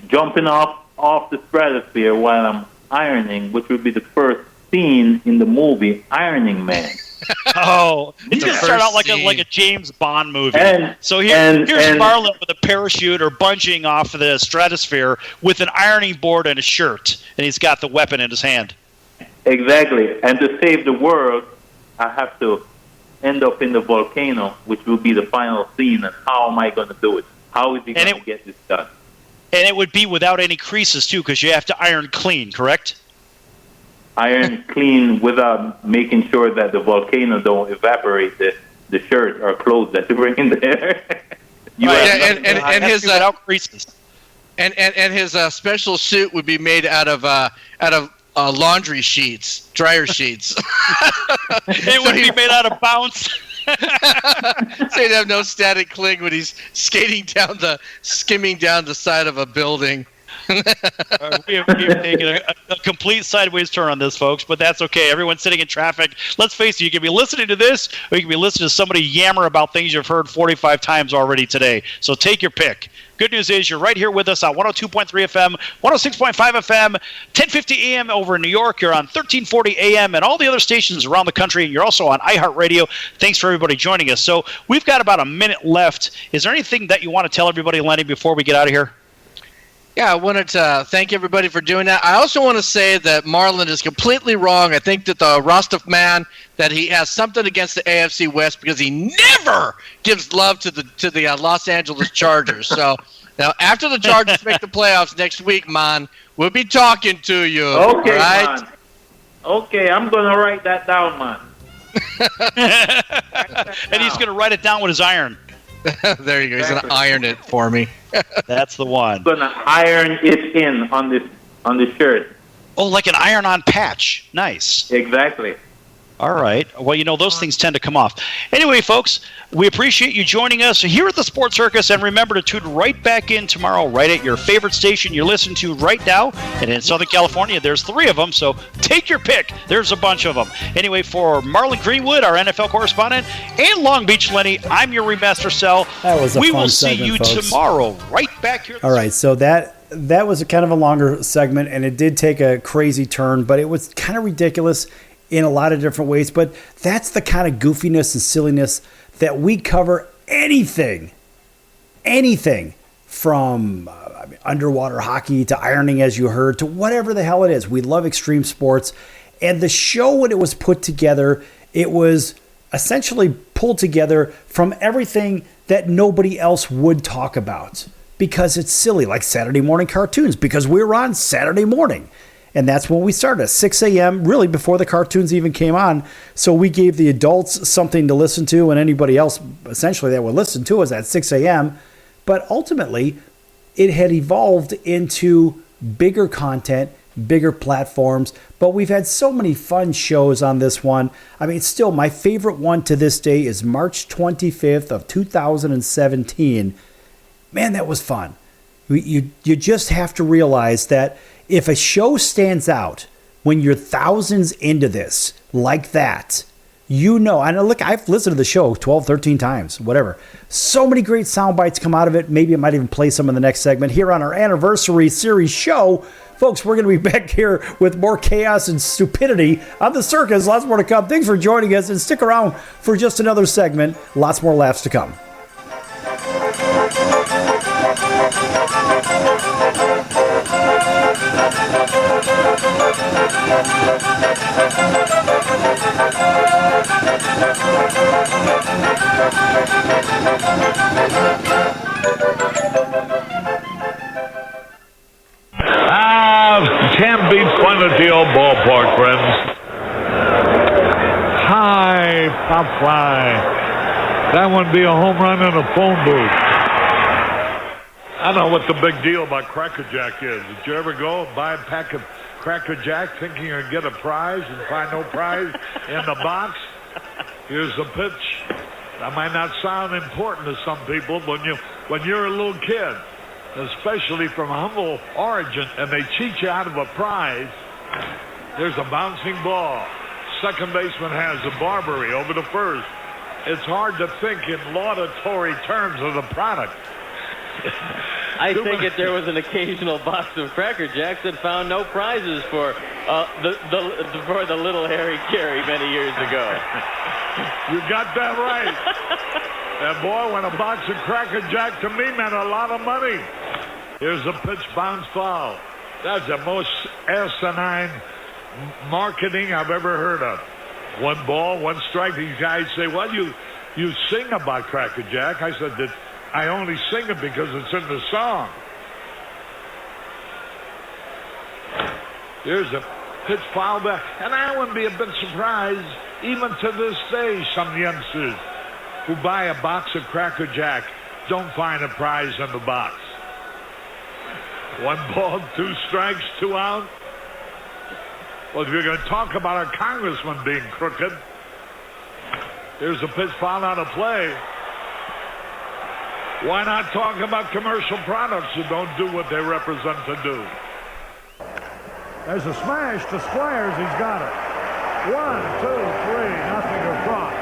Jumping off the stratosphere while I'm ironing, which would be the first scene in the movie Ironing Man. Oh, it just start out like a James Bond movie. So here's Marlon with a parachute or bunging off of the stratosphere with an ironing board and a shirt, and he's got the weapon in his hand. Exactly. And to save the world, I have to end up in the volcano, which will be the final scene. And how am I going to do it? How is he going to get this done? And it would be without any creases, too, because you have to iron clean, correct? Iron clean without making sure that the volcano don't evaporate the shirt or clothes that you bring in there. And his without creases. And his special suit would be made out of laundry sheets, dryer sheets. It would be made out of bounce. So he'd have no static cling when he's skimming down the side of a building. We have taken a complete sideways turn on this, folks, but that's okay. Everyone's sitting in traffic. Let's face it, you can be listening to this, or you can be listening to somebody yammer about things you've heard 45 times already today. So take your pick. Good news is you're right here with us on 102.3 FM, 106.5 FM, 1050 AM over in New York. You're on 1340 AM and all the other stations around the country, and you're also on iHeartRadio. Thanks for everybody joining us. So we've got about a minute left. Is there anything that you want to tell everybody, Lenny, before we get out of here? Yeah, I wanted to thank everybody for doing that. I also want to say that Marlon is completely wrong. I think that the Rostov man, that he has something against the AFC West because he never gives love to the Los Angeles Chargers. So now, after the Chargers make the playoffs next week, man, we'll be talking to you. Okay, right? man. Okay, I'm going to write that down, man. And he's going to write it down with his iron. There you go. He's going to iron it for me. That's the one. I'm going to iron it in on this shirt. Oh, like an iron-on patch. Nice. Exactly. All right. Well, those things tend to come off. Anyway, folks, we appreciate you joining us here at the Sports Circus, and remember to tune right back in tomorrow, right at your favorite station you listen to right now. And in Southern California, there's 3 of them, so take your pick. There's a bunch of them. Anyway, for Marlon Greenwood, our NFL correspondent, and Long Beach Lenny, I'm your Ringmaster Sal. That was a We fun will see segment, you folks. tomorrow, right back here. All right, so that was a kind of a longer segment, and it did take a crazy turn, but it was kind of ridiculous in a lot of different ways. But that's the kind of goofiness and silliness that we cover. Anything from underwater hockey to ironing, as you heard, to whatever the hell it is. We love extreme sports. And the show, when it was put together, it was essentially pulled together from everything that nobody else would talk about, because it's silly, like Saturday morning cartoons, because we were on Saturday morning. And that's when we started, 6 a.m., really before the cartoons even came on. So we gave the adults something to listen to, and anybody else, essentially, that would listen to us at 6 a.m. But ultimately, it had evolved into bigger content, bigger platforms. But we've had so many fun shows on this one. I mean, still, my favorite one to this day is March 25th of 2017. Man, that was fun. You just have to realize that if a show stands out when you're thousands into this like that, and look, I've listened to the show 12, 13 times, whatever. So many great sound bites come out of it. Maybe I might even play some in the next segment here on our anniversary series show. Folks, we're going to be back here with more chaos and stupidity on the circus. Lots more to come. Thanks for joining us, and stick around for just another segment. Lots more laughs to come. Can't beat fun at the old ballpark, friends. Hi, pop fly. That would be a home run in a phone booth. I don't know what the big deal about Cracker Jack is. Did you ever go and buy a pack of Cracker Jack thinking you're going to get a prize and find no prize in the box? Here's the pitch. That might not sound important to some people when you're a little kid, especially from humble origin, and they cheat you out of a prize. There's a bouncing ball. Second baseman has a Barbary over to first. It's hard to think in laudatory terms of the product. I think if there was an occasional box of Cracker Jacks that found no prizes for the little Harry Carey many years ago. You got that right. And boy, when a box of Cracker Jack to me meant a lot of money. Here's a pitch, bounce foul. That's the most asinine marketing I've ever heard of. 1 ball, 1 strike. These guys say, well, you sing about Cracker Jack. I said that I only sing it because it's in the song. Here's a pitch foul back. And I wouldn't be a bit surprised, even to this day, some youngsters who buy a box of Cracker Jack don't find a prize in the box. 1 ball, 2 strikes, 2 out. Well, if you're going to talk about a congressman being crooked, here's a pitch foul out of play. Why not talk about commercial products that don't do what they represent to do? There's a smash to Squires. He's got it. 1, 2, 3, nothing across.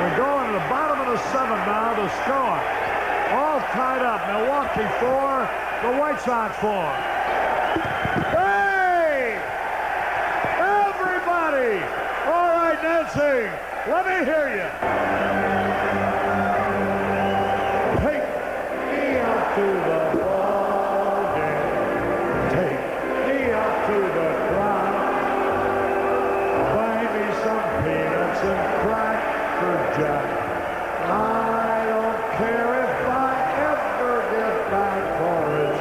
We're going to the bottom of the 7th now to score. All tied up. Milwaukee 4, the White Sox 4. Hey! Everybody! All right, Nancy, let me hear you. Take me out to the ball game. Jack. I don't care if I ever get back for its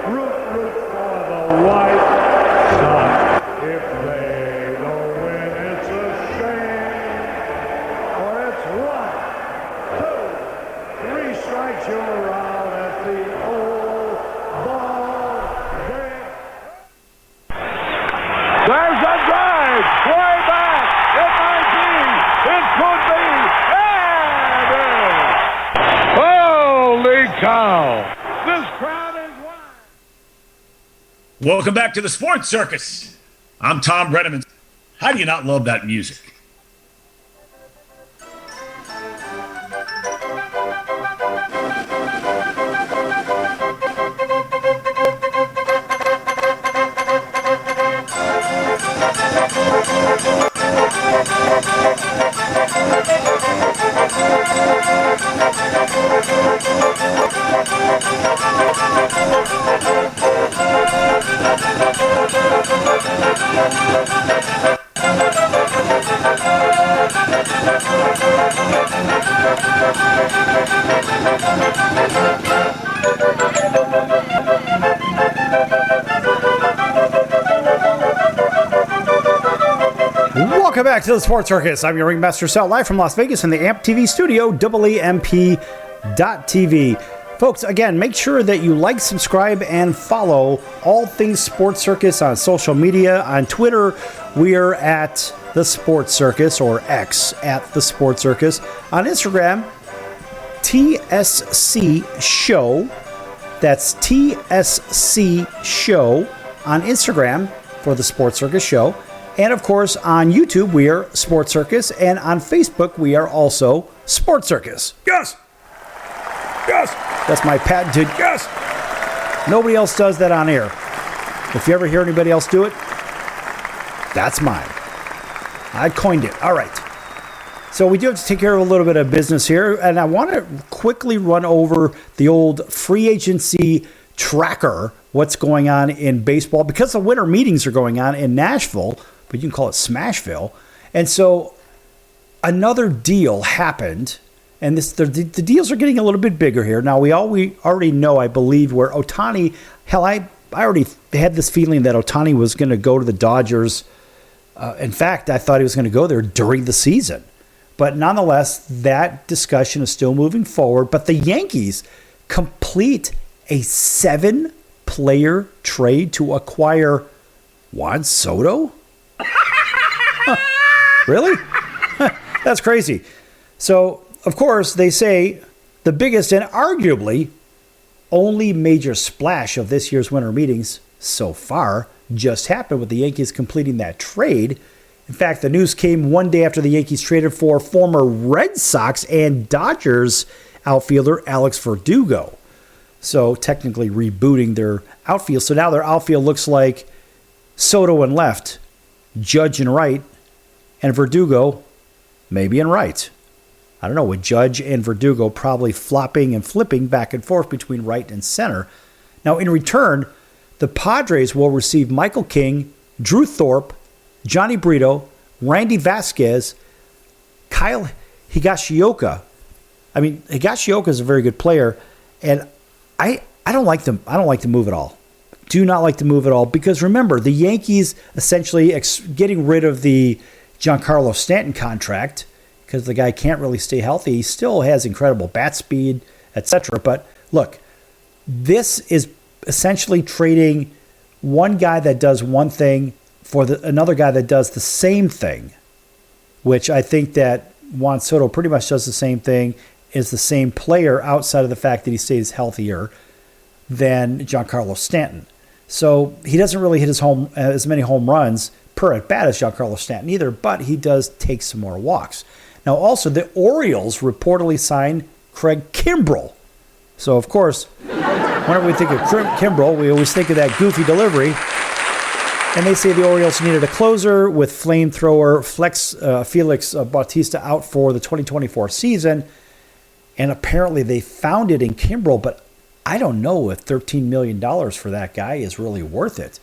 root for the White Sox. If they don't win, it's a shame. Or it's 1, 2, 3 strikes, you're out at the old ball game. There's a drive, way back, it might be, it could be, and it is. Holy cow! This crowd is wild. Welcome back to the Sports Circus. I'm Tom Brenneman. How do you not love that music? Welcome back to the Sports Circus. I'm your Ringmaster Sal, live from Las Vegas in the AMP TV studio, AAMP.TV. Folks, again, make sure that you like, subscribe, and follow all things Sports Circus on social media. On Twitter, we are at The Sports Circus, or X, at The Sports Circus. On Instagram, TSC Show. That's TSC Show on Instagram for The Sports Circus Show. And, of course, on YouTube, we are Sports Circus. And on Facebook, we are also Sports Circus. Yes! Yes! That's my patented yes! Nobody else does that on air. If you ever hear anybody else do it, that's mine. I coined it. All right. So we do have to take care of a little bit of business here. And I want to quickly run over the old free agency tracker, what's going on in baseball, because the winter meetings are going on in Nashville, but you can call it Smashville. And so another deal happened, and the deals are getting a little bit bigger here. Now, we already know, I believe, where Ohtani, hell, I already had this feeling that Ohtani was going to go to the Dodgers. In fact, I thought he was going to go there during the season. But nonetheless, that discussion is still moving forward. But the Yankees complete a 7-player trade to acquire Juan Soto? Really? That's crazy. So, of course, they say the biggest and arguably only major splash of this year's winter meetings so far just happened with the Yankees completing that trade. In fact, the news came one day after the Yankees traded for former Red Sox and Dodgers outfielder Alex Verdugo. So technically rebooting their outfield. So now their outfield looks like Soto in left, Judge in right, and Verdugo maybe in right. I don't know, with Judge and Verdugo probably flopping and flipping back and forth between right and center. Now, in return, the Padres will receive Michael King, Drew Thorpe, Johnny Brito, Randy Vasquez, Kyle Higashioka. I mean, Higashioka is a very good player, and I don't like them. I don't like the move at all. Do not like the move at all, because remember, the Yankees essentially getting rid of the Giancarlo Stanton contract because the guy can't really stay healthy. He still has incredible bat speed, etc. But look, this is essentially trading one guy that does one thing for another guy that does the same thing, which I think that Juan Soto pretty much does the same thing, is the same player outside of the fact that he stays healthier than Giancarlo Stanton. So he doesn't really hit as many home runs per at bat as Giancarlo Stanton either, but he does take some more walks. Now also, the Orioles reportedly signed Craig Kimbrell. So of course, whenever we think of Kimbrell, we always think of that goofy delivery. And they say the Orioles needed a closer with flamethrower Felix Bautista out for the 2024 season. And apparently they found it in Kimbrell, but I don't know if $13 million for that guy is really worth it.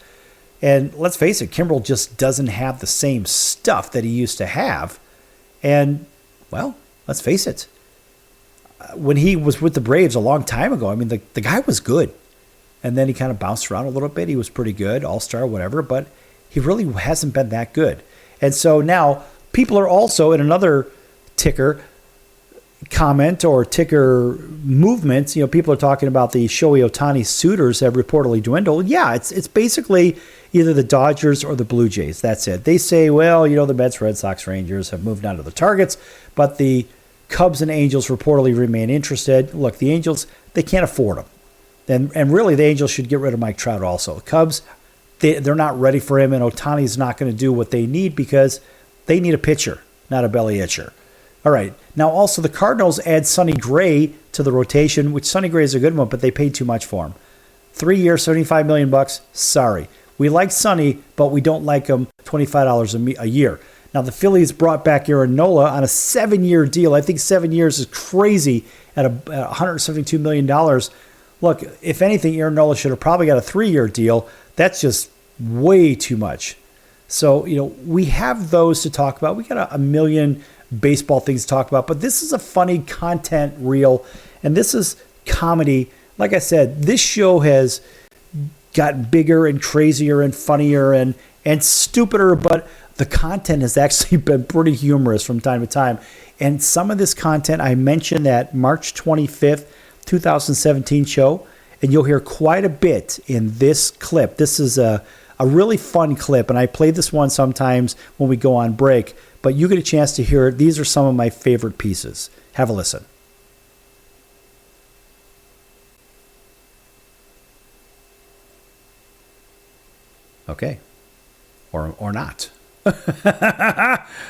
And let's face it, Kimbrell just doesn't have the same stuff that he used to have. And, well, let's face it. When he was with the Braves a long time ago, I mean, the guy was good. And then he kind of bounced around a little bit. He was pretty good, all-star, whatever, but he really hasn't been that good. And so now people are also in another ticker comment or ticker movements. People are talking about the Shohei Ohtani suitors have reportedly dwindled. Yeah, it's basically either the Dodgers or the Blue Jays. That's it. They say, well, the Mets, Red Sox, Rangers have moved on to the targets, but the Cubs and Angels reportedly remain interested. Look, the Angels, they can't afford them. And really, the Angels should get rid of Mike Trout also. Cubs, they're not ready for him, and Ohtani's not going to do what they need because they need a pitcher, not a belly itcher. All right. Now, also, the Cardinals add Sonny Gray to the rotation, which Sonny Gray is a good one, but they paid too much for him. 3 years, $75 million. Sorry. We like Sonny, but we don't like him $25 a year. Now, the Phillies brought back Aaron Nola on a 7-year deal. I think 7 years is crazy at $172 million. Look, if anything, Aaron Nola should have probably got a 3-year deal. That's just way too much. So, we have those to talk about. We got a million baseball things to talk about, but this is a funny content reel, and this is comedy. Like I said, this show has gotten bigger and crazier and funnier and stupider, but the content has actually been pretty humorous from time to time. And some of this content, I mentioned that March 25th, 2017 show, and you'll hear quite a bit in this clip. This is a really fun clip, and I play this one sometimes when we go on break, but you get a chance to hear it. These are some of my favorite pieces. Have a listen. Okay. Or not.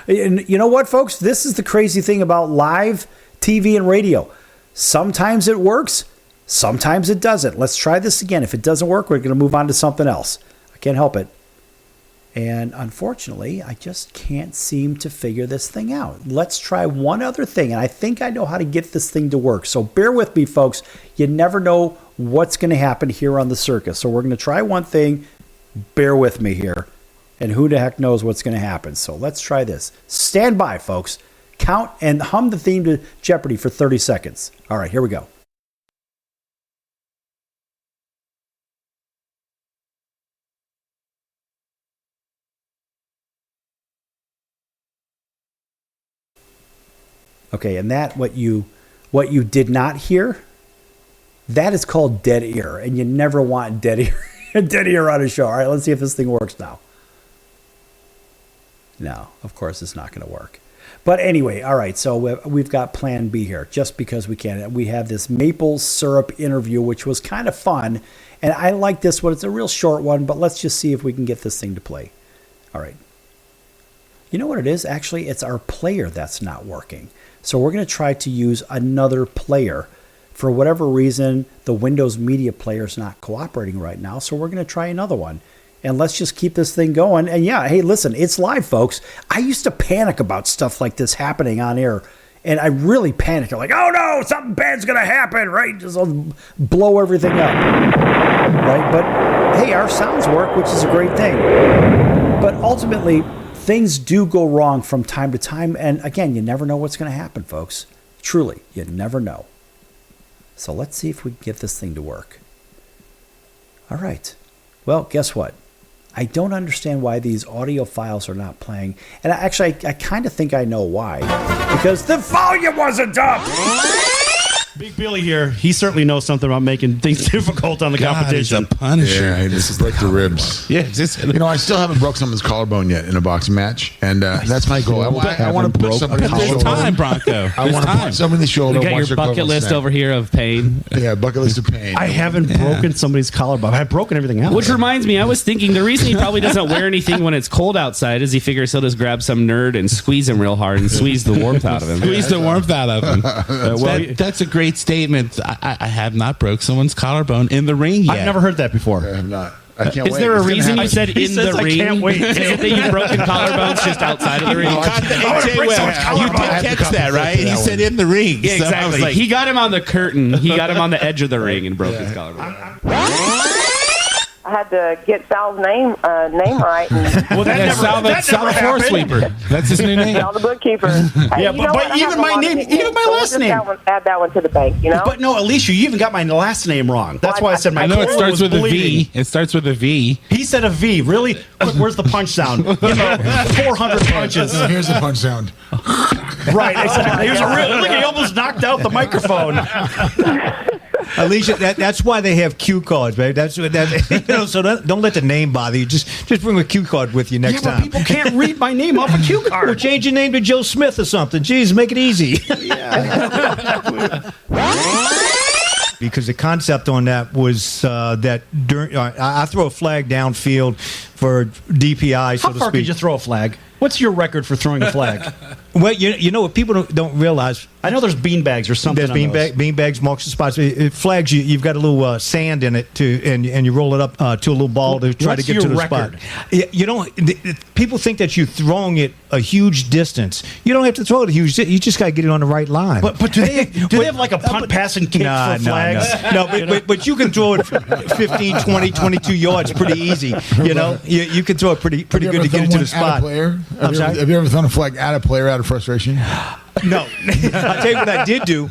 And you know what, folks? This is the crazy thing about live TV and radio. Sometimes it works, sometimes it doesn't. Let's try this again. If it doesn't work, we're going to move on to something else. I can't help it. And unfortunately, I just can't seem to figure this thing out. Let's try one other thing, and I think I know how to get this thing to work. So bear with me, folks. You never know what's going to happen here on the circus. So we're going to try one thing. Bear with me here. And who the heck knows what's going to happen. So let's try this. Stand by, folks. Count and hum the theme to Jeopardy for 30 seconds. All right, here we go. Okay, and that what you did not hear, that is called dead ear, and you never want dead ear on a show. All right, let's see if this thing works now. No, of course it's not going to work. But anyway, all right, so we've got plan B here, just because we can. We have this maple syrup interview, which was kind of fun, and I like this one. It's a real short one, but let's just see if we can get this thing to play. All right. You know what it is? Actually, it's our player that's not working. So we're going to try to use another player. For whatever reason, the Windows Media Player is not cooperating right now, so we're going to try another one. And let's just keep this thing going. And yeah, hey, listen, it's live, folks. I used to panic about stuff like this happening on air. And I really panicked. I'm like, oh no, something bad's going to happen, right? Just blow everything up. Right? But hey, our sounds work, which is a great thing. But ultimately, things do go wrong from time to time. And again, you never know what's going to happen, folks. Truly, you never know. So let's see if we can get this thing to work. All right. Well, guess what? I don't understand why these audio files are not playing. And I kind of think I know why. Because the volume wasn't up! Big Billy here. He certainly knows something about making things difficult on the competition. He's a punisher. Yeah, this is like the ribs. Yeah, just, I still haven't broke someone's collarbone yet in a boxing match, and that's my goal. I want to put somebody. There's time, Bronco. I want to put somebody in the shoulder. You got your bucket list over here of pain. Yeah, bucket list of pain. I haven't broken somebody's collarbone. I've broken everything else. Which reminds me, I was thinking the reason he probably doesn't wear anything when it's cold outside is he figures he'll just grab some nerd and squeeze him real hard and squeeze the warmth out of him. Squeeze the warmth out of him. That's a great statement. I have not broke someone's collarbone in the ring yet. I've never heard that before. I have not. I can't wait. Is there a reason you said in the ring? I can't wait. Is it that you've broken collarbones just outside of the ring? You did catch that, right? He said in the ring. Yeah, exactly. So he got him on the curtain. He got him on the edge of the ring and broke his collarbone. I had to get Sal's name right. And Well, Sal the floor sweeper. That's his new name. Sal the bookkeeper. Hey, Yeah, you know but what? I even have a my lot of name, nicknames, even my so we'll last just name. add that one to the bank, you know? But no, Alicia, you even got my last name wrong. That's why I said my I know it colon starts was with a bleeding. V. It starts with a V. He said a V. Really? Where's the punch sound? 400 punches. Here's the punch sound. Right, exactly. He was look, he almost knocked out the microphone. Alicia, that's why they have cue cards, babe. That's so don't let the name bother you. Just bring a cue card with you next time. People can't read my name off a cue card. Or change your name to Joe Smith or something. Jeez, make it easy. Because the concept on that was that during I throw a flag downfield for DPI, so How to far speak. could you throw a flag? What's your record for throwing a flag? Well, you know what people don't realize. I know there's beanbags or something. There's beanbags, marks the spots. Flags, you've got a little sand in it and you roll it up to a little ball to try to get to the spot. You don't. People think that you're throwing it a huge distance. You don't have to throw it a huge. You just got to get it on the right line. But do they have like a punt, pass, and kick for flags? No, but you can throw it 15, 20, 22 yards pretty easy. You know, you can throw it pretty good to get it to the spot. Have you ever thrown a flag at a player out of frustration? No. I'll tell you what I did do.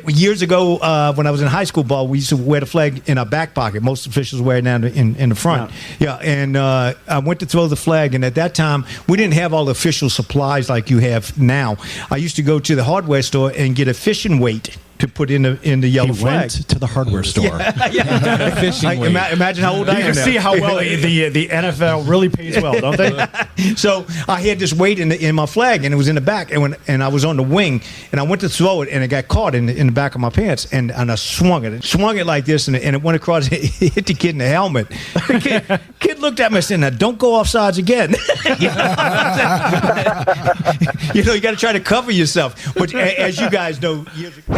Years ago, when I was in high school ball, we used to wear the flag in our back pocket. Most officials wear it down in the front. Yeah, and I went to throw the flag, and at that time, we didn't have all the official supplies like you have now. I used to go to the hardware store and get a fishing weight to put in the yellow flag. Went to the hardware store. Imagine how old I am You can now. see how well the NFL really pays well, don't they? So I had this weight in my flag, and it was in the back, and I was on the wing, and I went to throw it, and it got caught in the back of my pants, and I swung it like this, and it went across, it hit the kid in the helmet. The kid looked at me and said, "Now don't go offsides again." You know, you got to try to cover yourself. But as you guys know, years ago.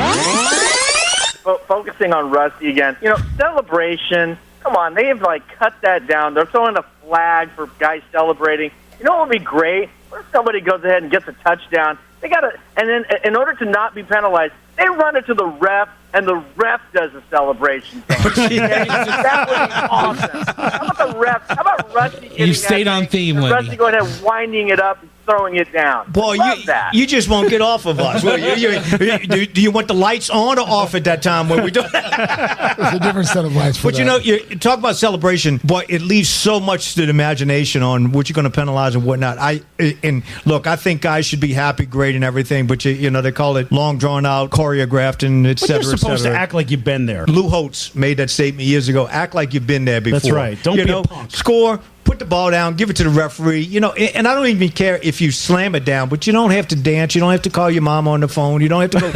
Focusing on Rusty again, you know, celebration. Come on, they have cut that down. They're throwing a flag for guys celebrating. You know what would be great? What if somebody goes ahead and gets a touchdown? They gotta, and then in order to not be penalized, they run it to the ref, and the ref does a celebration thing. That would be awesome. How about the ref? How about Rusty? You stayed on theme, Lenny. Rusty going ahead, winding it up and throwing it down. Boy, you just won't get off of us. Well, do you want the lights on or off at that time when we do? It's a different set of lights. But you know, you talk about celebration, but it leaves so much to the imagination on what you're going to penalize and whatnot. And look, I think guys should be happy, great, and everything. But you know, they call it long, drawn out, choreographed, and et But cetera. you're supposed to act like you've been there. Lou Holtz made that statement years ago. Act like you've been there before. That's right. Don't be a punk. Score. Put the ball down, give it to the referee. You know, and I don't even care if you slam it down, but you don't have to dance. You don't have to call your mom on the phone. You don't have to go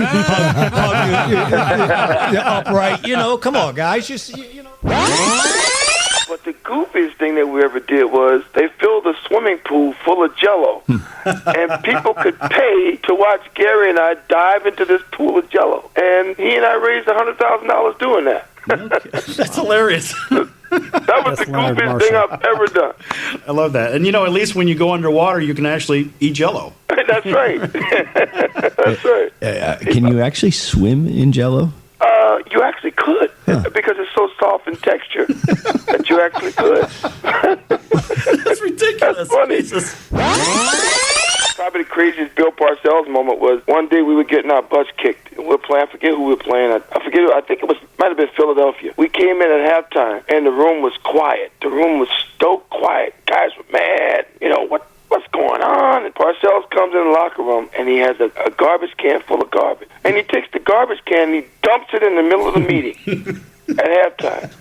upright. You know, come on, guys. Just you know. But the goofiest thing that we ever did was they filled a swimming pool full of Jell-O, and people could pay to watch Gary and I dive into this pool of Jell-O. And he and I raised $100,000 doing that. That's hilarious. That was the goofiest thing I've ever done. I love that. And, you know, at least when you go underwater, you can actually eat Jell-O. That's right. That's right. Can you actually swim in Jell-O? You actually could, because it's so soft in texture that you actually could. That's ridiculous. That's funny. Probably the craziest Bill Parcells moment was one day we were getting our butts kicked. We were playing, I forget who we were playing. I think it might have been Philadelphia. We came in at halftime, and the room was quiet. The room was stoked quiet. Guys were mad. You know, what's going on? And Parcells comes in the locker room, and he has a garbage can full of garbage. And he takes the garbage can and he dumps it in the middle of the meeting at halftime.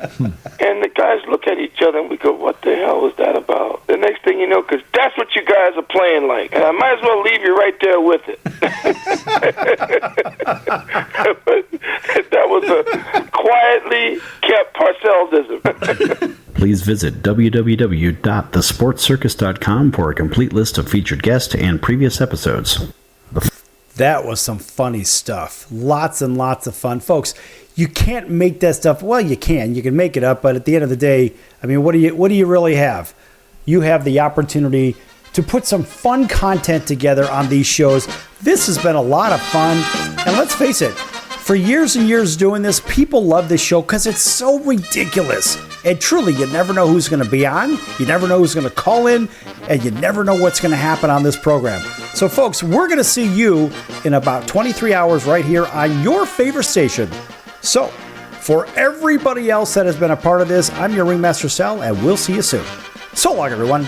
And the guys look at each other, and we go, what the hell was that about? The next thing you know, because that's what you guys are playing like. And I might as well leave you right there with it. That was a quietly kept Parcelldism. Please visit www.thesportscircus.com for a complete list of featured guests and previous episodes. That was some funny stuff. Lots and lots of fun. Folks, you can't make that stuff. Well, you can. You can make it up, but at the end of the day, I mean, what do you really have? You have the opportunity to put some fun content together on these shows. This has been a lot of fun. And let's face it, for years and years doing this, people love this show because it's so ridiculous. And truly, you never know who's going to be on, you never know who's going to call in, and you never know what's going to happen on this program. So, folks, we're going to see you in about 23 hours right here on your favorite station. So, for everybody else that has been a part of this, I'm your Ringmaster Sal, and we'll see you soon. So long, everyone.